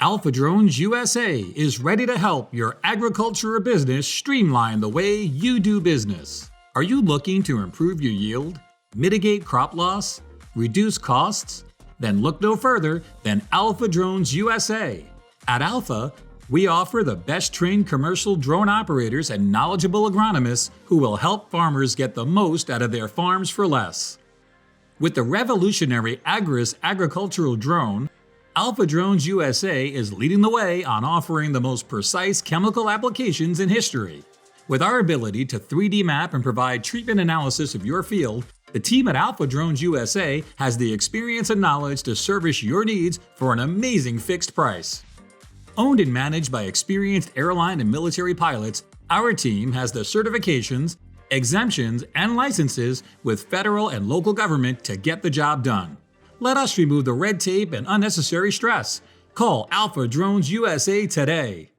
Alpha Drones USA is ready to help your agriculture or business streamline the way you do business. Are you looking to improve your yield, mitigate crop loss, reduce costs? Then look no further than Alpha Drones USA. At Alpha, we offer the best trained commercial drone operators and knowledgeable agronomists who will help farmers get the most out of their farms for less. With the revolutionary Agris agricultural drone, Alpha Drones USA is leading the way on offering the most precise chemical applications in history. With our ability to 3D map and provide treatment analysis of your field, the team at Alpha Drones USA has the experience and knowledge to service your needs for an amazing fixed price. Owned and managed by experienced airline and military pilots, our team has the certifications, exemptions, and licenses with federal and local government to get the job done. Let us remove the red tape and unnecessary stress. Call Alpha Drones USA today.